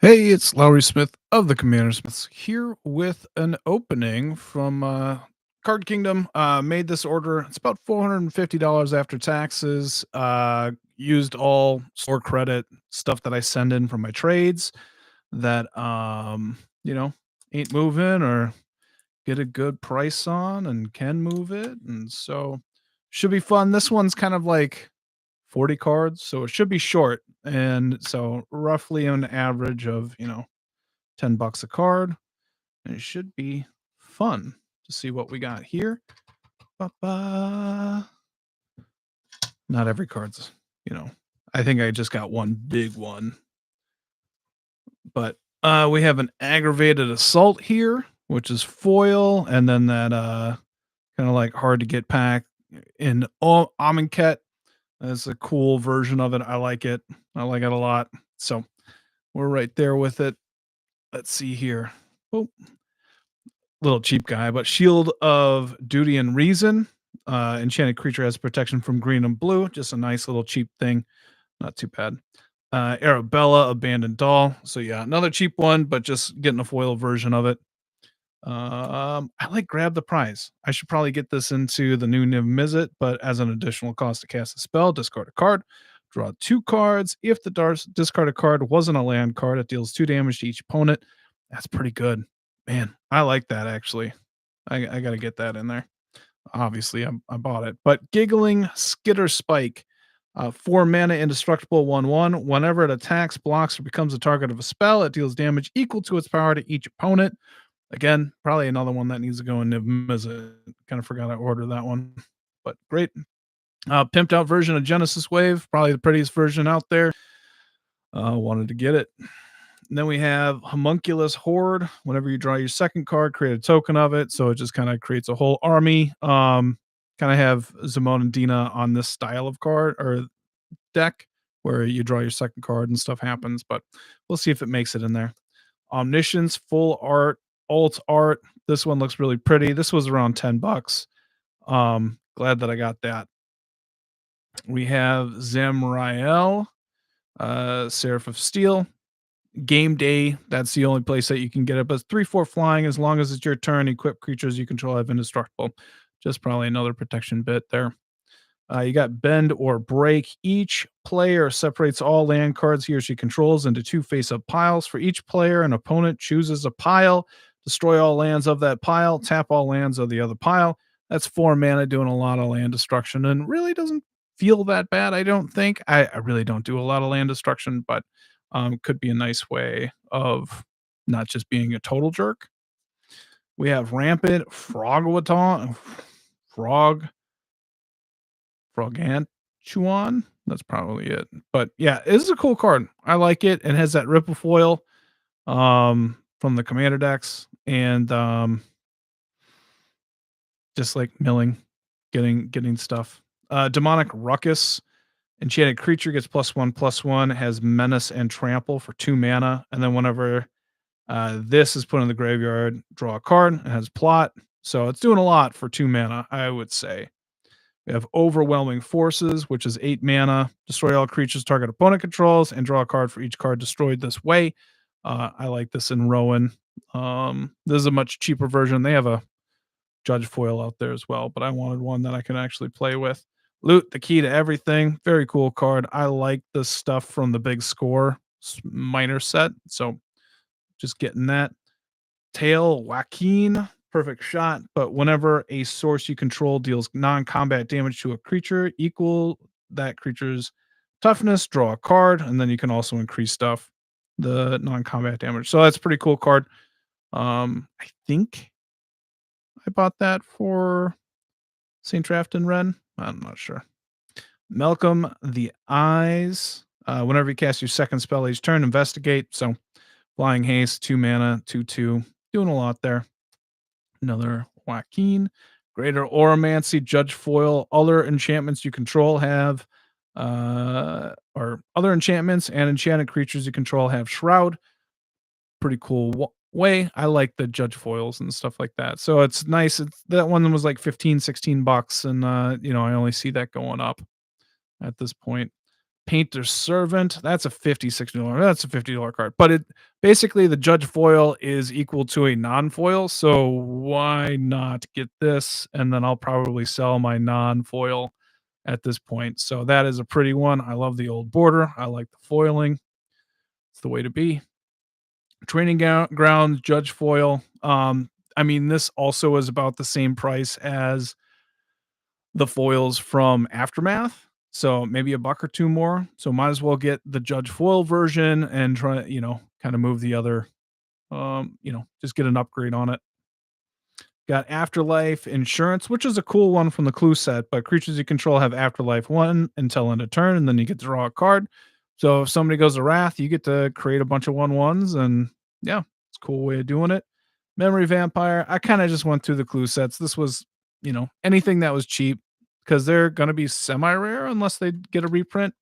Hey, it's Lowry Smith of the Commander Smiths here with an opening from Card Kingdom. Made this order. It's about $450 after taxes. Used all store credit stuff that I send in from my trades that you know, ain't moving or get a good price on and can move it. And so should be fun. This one's kind of like 40 cards, so it should be short. And so roughly an average of, 10 bucks a card, and it should be fun to see what we got here. Ba-ba. Not every card's, you know, I think I just got one big one, but we have an aggravated assault here, which is foil, and then that kind of like hard to get pack in Amonkhet. That's a cool version of it. I like it. I like it a lot. So we're right there with it. Let's see here. Oh, little cheap guy, but Shield of Duty and Reason. Enchanted creature has protection from green and blue. Just a nice little cheap thing. Not too bad. Arabella, Abandoned Doll. So yeah, another cheap one, but just getting a foil version of it. I like Grab the Prize. I should probably get this into the new Niv Mizzet, but as an additional cost to cast a spell, discard a card, draw two cards. If the discarded card wasn't a land card, it deals 2 damage to each opponent. That's pretty good. Man, I like that actually. I got to get that in there. Obviously, I bought it. But Giggling Skitter Spike, 4 mana, indestructible, 1/1. Whenever it attacks, blocks, or becomes a target of a spell, it deals damage equal to its power to each opponent. Again, probably another one that needs to go in Niv Mizzet. Kind of forgot I ordered that one, but great. Pimped out version of Genesis Wave, probably the prettiest version out there. Wanted to get it. And then we have Homunculus Horde. Whenever you draw your second card, create a token of it. So it just kind of creates a whole army. Kind of have Zamon and Dina on this style of card or deck where you draw your second card and stuff happens, but we'll see if it makes it in there. Omniscience, full art, alt art. This one looks really pretty. This was around 10 bucks. Glad that I got that. We have Zamrael, Seraph of Steel. Game Day, that's the only place that you can get it, but it's 3/4 flying. As long as it's your turn, equip creatures you control have indestructible. Just probably another protection bit there. You got Bend or Break. Each player separates all land cards he or she controls into two face-up piles. For each player, an opponent chooses a pile. Destroy all lands of that pile. Tap all lands of the other pile. That's 4 mana doing a lot of land destruction and really doesn't feel that bad, I don't think. I really don't do a lot of land destruction, but could be a nice way of not just being a total jerk. We have Rampant Frogawaton, Frog Frogantuan. That's probably it. But yeah, this is a cool card. I like it. It has that ripple foil from the commander decks and just like milling, getting stuff. Demonic Ruckus. Enchanted creature gets +1/+1, has menace and trample for 2 mana. And then whenever this is put in the graveyard, draw a card. It has plot. So it's doing a lot for 2 mana, I would say. We have Overwhelming Forces, which is 8 mana. Destroy all creatures target opponent controls and draw a card for each card destroyed this way. I like this in Rowan. This is a much cheaper version. They have a Judge foil out there as well, but I wanted one that I can actually play with. Loot, the key to everything. Very cool card. I like the stuff from the big score minor set. So just getting that. Tail Joaquin, perfect shot. But whenever a source you control deals non-combat damage to a creature equal that creature's toughness, draw a card, and then you can also increase stuff, the non-combat damage. So that's a pretty cool card. I think I bought that for St. Trafton Ren. I'm not sure. Malcolm the Eyes. Whenever you cast your second spell each turn, investigate. So flying haste, 2 mana, 2/2. Doing a lot there. Another Joaquin. Greater Oromancy, Judge Foil. Other enchantments you control have or other enchantments and enchanted creatures you control have Shroud. Pretty cool way. I like the Judge foils and stuff like that. So it's nice. That one was like 15, 16 bucks. And, I only see that going up at this point. Painter's Servant, that's a 50, $60. That's a $50 card. But it basically the judge foil is equal to a non-foil, so why not get this? And then I'll probably sell my non-foil at this point. So that is a pretty one. I love the old border. I like the foiling. It's the way to be. Training ground judge foil. I mean, this also is about the same price as the foils from Aftermath, so maybe a buck or 2 more, so might as well get the Judge foil version and try, kinda move the other, just get an upgrade on it. Got Afterlife Insurance, which is a cool one from the clue set, but creatures you control have Afterlife 1 until end of turn, and then you get to draw a card. So if somebody goes to Wrath, you get to create a bunch of 1/1s, and yeah, it's a cool way of doing it. Memory Vampire, I kinda just went through the clue sets. This was, anything that was cheap because 'cause they're gonna be semi-rare unless they get a reprint.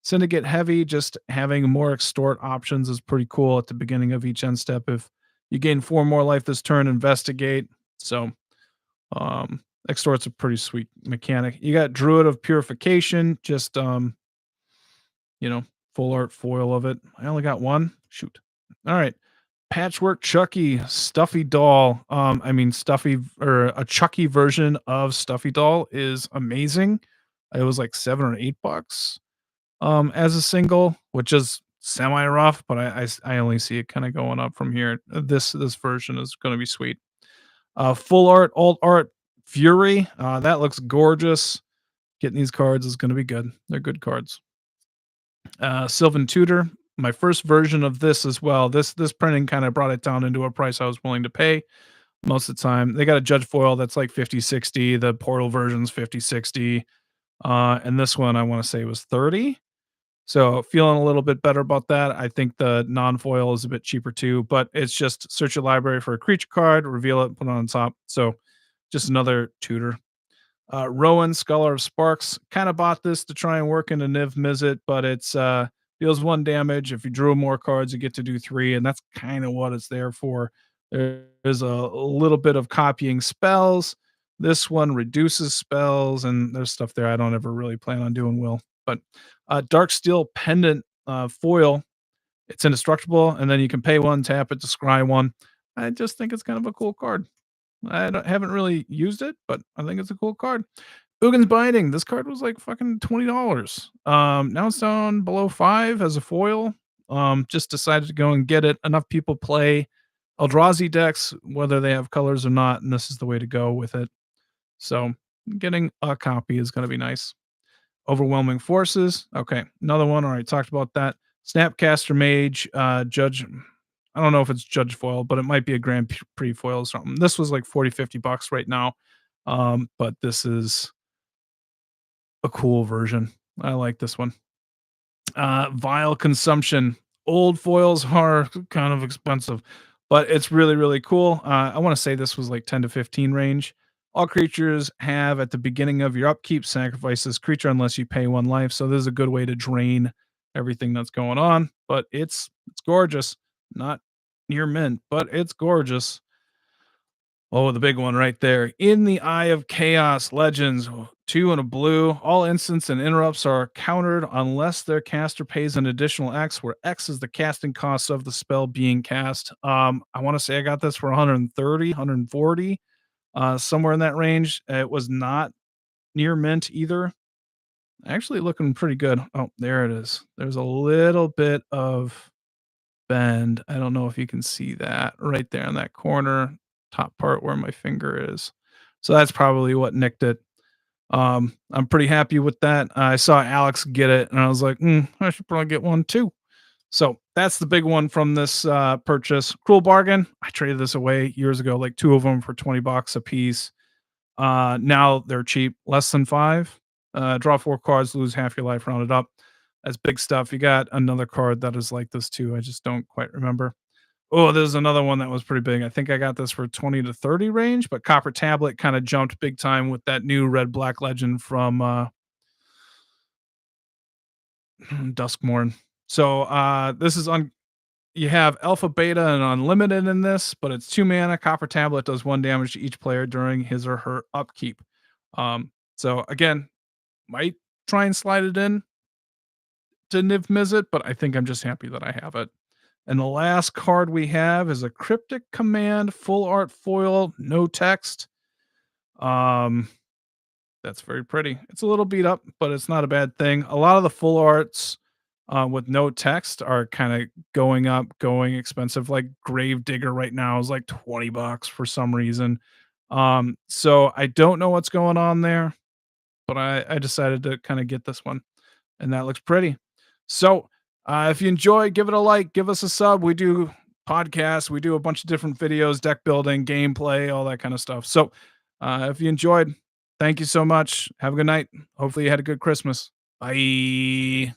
Syndicate Heavy, just having more extort options is pretty cool at the beginning of each end step. If you gain 4 more life this turn, investigate. So, extort's a pretty sweet mechanic. You got Druid of Purification, just, you know, full art foil of it. I only got one. Shoot. All right. Patchwork Chucky, Stuffy Doll. I mean, Stuffy or a Chucky version of Stuffy Doll is amazing. It was like $7 or $8 as a single, which is semi rough, but I only see it kind of going up from here. This version is going to be sweet. Full art, alt art, Fury. That looks gorgeous. Getting these cards is going to be good. They're good cards. Sylvan Tutor, my first version of this as well. This printing kind of brought it down into a price I was willing to pay most of the time. They got a Judge foil that's like 50, 60. The Portal version's 50, 60. And this one I want to say was 30. So feeling a little bit better about that. I think the non-foil is a bit cheaper too, but it's just search your library for a creature card, reveal it, put it on top. So just another tutor. Rowan, Scholar of Sparks, kind of bought this to try and work into Niv Mizzet, but it's deals 1 damage. If you drew more cards, you get to do 3, and that's kind of what it's there for. There's a little bit of copying spells. This one reduces spells, and there's stuff there I don't ever really plan on doing. Will, but Dark Steel Pendant foil. It's indestructible, and then you can pay 1, tap it to scry 1. I just think it's kind of a cool card. Haven't really used it, but I think it's a cool card. Ugin's Binding. This card was like fucking $20. Now it's down below 5 as a foil. Just decided to go and get it. Enough people play Eldrazi decks, whether they have colors or not, and this is the way to go with it. So getting a copy is going to be nice. Overwhelming Forces. Okay, another one. All right, talked about that. Snapcaster Mage, Judge. I don't know if it's Judge foil, but it might be a Grand Prix foil or something. This was like 40, $50 right now. But this is a cool version. I like this one. Vile Consumption. Old foils are kind of expensive, but it's really, really cool. I want to say this was like 10 to 15 range. All creatures have at the beginning of your upkeep sacrifice this creature unless you pay 1 life. So this is a good way to drain everything that's going on. But it's gorgeous. Not near mint, but it's gorgeous. Oh, the big one right there. In the Eye of Chaos Legends, 2 and a blue. All instants and interrupts are countered unless their caster pays an additional X, where X is the casting cost of the spell being cast. I want to say I got this for 130, 140, somewhere in that range. It was not near mint either. Actually looking pretty good. Oh, there it is. There's a little bit of bend. I don't know if you can see that right there in that corner, top part where my finger is. So that's probably what nicked it. I'm pretty happy with that. I saw Alex get it and I was like, I should probably get one too. So that's the big one from this purchase. Cruel bargain. I traded this away years ago, like 2 of them for $20 a piece. Now they're cheap, less than 5. Draw 4 cards, lose half your life, rounded up. That's big stuff. You got another card that is like this too. I just don't quite remember. Oh, there's another one that was pretty big. I think I got this for 20 to 30 range, but Copper Tablet kind of jumped big time with that new red black legend from Duskmorn. So this is on you have alpha, beta, and unlimited in this, but it's 2 mana. Copper Tablet does 1 damage to each player during his or her upkeep. So again, might try and slide it in. to Niv Mizzet, but I think I'm just happy that I have it. And the last card we have is a Cryptic Command full art foil, no text. Um, that's very pretty. It's a little beat up, but it's not a bad thing. A lot of the full arts with no text are kind of going up, going expensive. Like Gravedigger right now is like $20 for some reason. So I don't know what's going on there, but I decided to kind of get this one, and that looks pretty. So if you enjoy, give it a like, give us a sub. We do podcasts, we do a bunch of different videos, deck building, gameplay, all that kind of stuff. So if you enjoyed, thank you so much. Have a good night. Hopefully, you had a good Christmas. Bye.